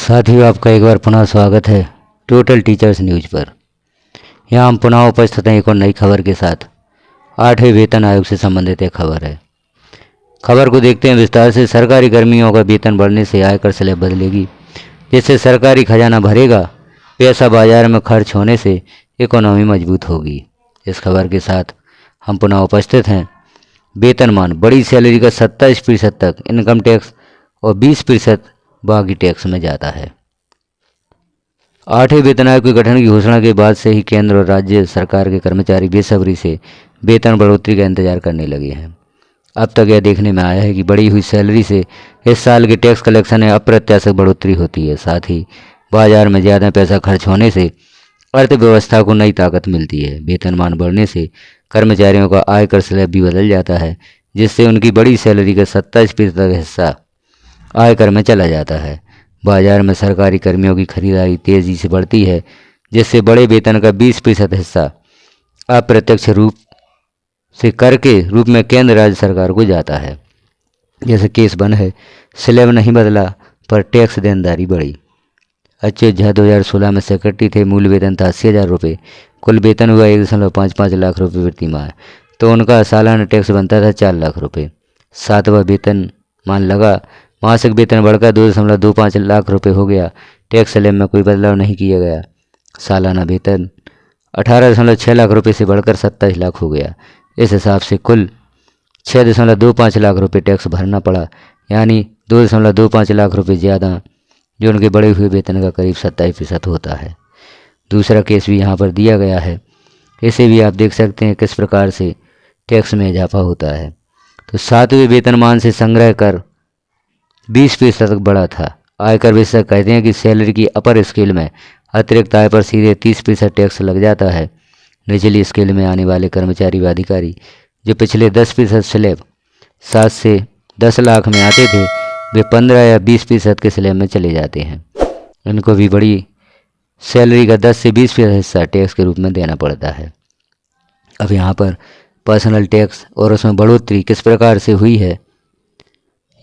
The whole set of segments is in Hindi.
साथियों, आपका एक बार पुनः स्वागत है टोटल टीचर्स न्यूज पर। यहाँ हम पुनः उपस्थित हैं एक और नई खबर के साथ। 8वें वेतन आयोग से संबंधित एक खबर है। खबर को देखते हैं विस्तार से। सरकारी कर्मियों का वेतन बढ़ने से आयकर स्लैब बदलेगी, जिससे सरकारी खजाना भरेगा। पैसा बाजार में खर्च होने से इकोनॉमी मजबूत होगी। इस खबर के साथ हम पुनः उपस्थित हैं। वेतनमान बड़ी सैलरी का 27% तक इनकम टैक्स और 20% बाकी टैक्स में जाता है। 8वें वेतन आयोग के गठन की घोषणा के बाद से ही केंद्र और राज्य सरकार के कर्मचारी बेसब्री से वेतन बढ़ोतरी का इंतजार करने लगे हैं। अब तक यह देखने में आया है कि बढ़ी हुई सैलरी से इस साल के टैक्स कलेक्शन में अप्रत्याशित बढ़ोतरी होती है। साथ ही बाजार में ज़्यादा पैसा खर्च होने से अर्थव्यवस्था को नई ताकत मिलती है। वेतनमान बढ़ने से कर्मचारियों का आयकर स्लैब भी बदल जाता है, जिससे उनकी बड़ी सैलरी का 27% हिस्सा आयकर में चला जाता है। बाजार में सरकारी कर्मियों की खरीदारी तेजी से बढ़ती है, जिससे बड़े वेतन का 20% हिस्सा अप्रत्यक्ष रूप से कर के रूप में केंद्र राज्य सरकार को जाता है। जैसे केस बन है, स्लैब नहीं बदला पर टैक्स देनदारी बढ़ी। अच्युत झा 2016 में सेक्रेटरी थे। मूल वेतन था 80,000 रुपये। कुल वेतन हुआ 1.55 लाख रुपये प्रति माह, तो उनका सालाना टैक्स बनता था 4 लाख रुपये। 7वां वेतन मान लगा, मासिक वेतन बढ़कर 2.25 लाख रुपये हो गया। टैक्स स्लैब में कोई बदलाव नहीं किया गया। सालाना वेतन 18.6 लाख रुपये से बढ़कर 27 लाख हो गया। इस हिसाब से कुल 6.25 लाख रुपये टैक्स भरना पड़ा, यानी 2.25 लाख रुपये ज़्यादा, जो उनके बढ़े हुए वेतन का करीब 27% होता है। दूसरा केस भी यहाँ पर दिया गया है। इसे भी आप देख सकते हैं किस प्रकार से टैक्स में इजाफा होता है। तो 7वें वेतनमान से संग्रह कर 20% तक बढ़ा था। आयकर विशेषज्ञ कहते हैं कि सैलरी की अपर स्केल में अतिरिक्त आय पर सीधे 30% टैक्स लग जाता है। निचली स्केल में आने वाले कर्मचारी व अधिकारी जो पिछले 10% स्लैब 7 से 10 लाख में आते थे, वे 15 या 20% के स्लैब में चले जाते हैं। इनको भी बड़ी सैलरी का 10 से 20% हिस्सा टैक्स के रूप में देना पड़ता है। अब यहाँ पर पर्सनल टैक्स और उसमें बढ़ोतरी किस प्रकार से हुई है,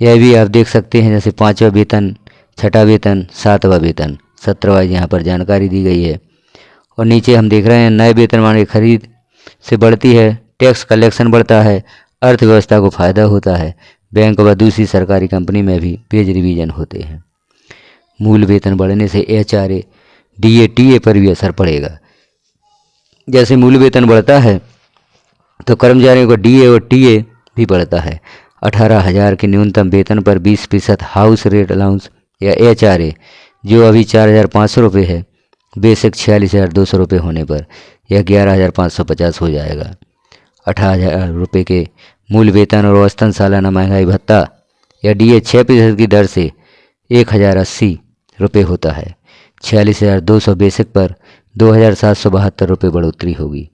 यह भी आप देख सकते हैं। जैसे 5वां वेतन, 6वां वेतन, 7वां वेतन, 17वां यहाँ पर जानकारी दी गई है। और नीचे हम देख रहे हैं नए वेतनमान की खरीद से बढ़ती है, टैक्स कलेक्शन बढ़ता है, अर्थव्यवस्था को फायदा होता है। बैंक व दूसरी सरकारी कंपनी में भी पेज रिवीजन होते हैं। मूल वेतन बढ़ने से HRA, DA, TA पर भी असर पड़ेगा। जैसे मूल वेतन बढ़ता है तो कर्मचारियों का DA और TA भी बढ़ता है। 18,000 के न्यूनतम वेतन पर 20% हाउस रेट अलाउंस या HRA, जो अभी 4,500 रुपये है, बेसिक 46,200 रुपये होने पर यह 11,550 हो जाएगा। 18,000 रुपये के मूल वेतन और औसतन सालाना महंगाई भत्ता या DA 6% की दर से 1,080 रुपये होता है। 46,200 बेसिक पर 2,772 रुपये बढ़ोतरी होगी।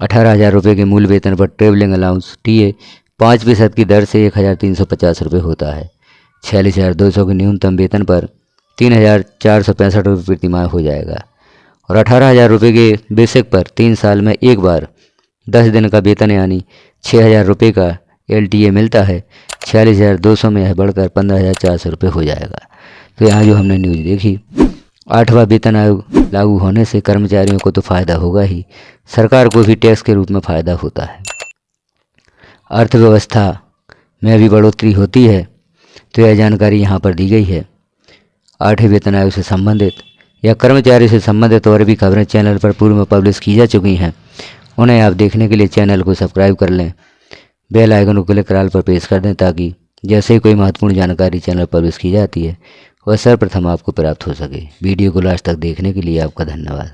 18,000 रुपये के मूल वेतन पर ट्रेवलिंग अलाउंस TA 5% की दर से 1,350 रुपये होता है। 46,200 के न्यूनतम वेतन पर 3,465 रुपये प्रति माह हो जाएगा। और 18,000 रुपये के बेसिक पर 3 साल में एक बार 10 दिन का वेतन यानी 6,000 रुपये का LTA मिलता है। 46,200 में यह बढ़कर 15,400 रुपये हो जाएगा। तो यहाँ जो हमने न्यूज़ देखी, 8वां वेतन आयोग लागू होने से कर्मचारियों को तो फ़ायदा होगा ही, सरकार को भी टैक्स के रूप में फ़ायदा होता है। अर्थव्यवस्था में भी बढ़ोतरी होती है। तो यह जानकारी यहाँ पर दी गई है। 8वें वेतन आयोग से संबंधित या कर्मचारी से संबंधित और भी खबरें चैनल पर पूर्व में पब्लिश की जा चुकी हैं। उन्हें आप देखने के लिए चैनल को सब्सक्राइब कर लें, बेल आइकन को क्लिक कर ऑल पर प्रेस कर दें, ताकि जैसे ही कोई महत्वपूर्ण जानकारी चैनल पर पब्लिश की जाती है वह सर्वप्रथम आपको प्राप्त हो सके। वीडियो को लास्ट तक देखने के लिए आपका धन्यवाद।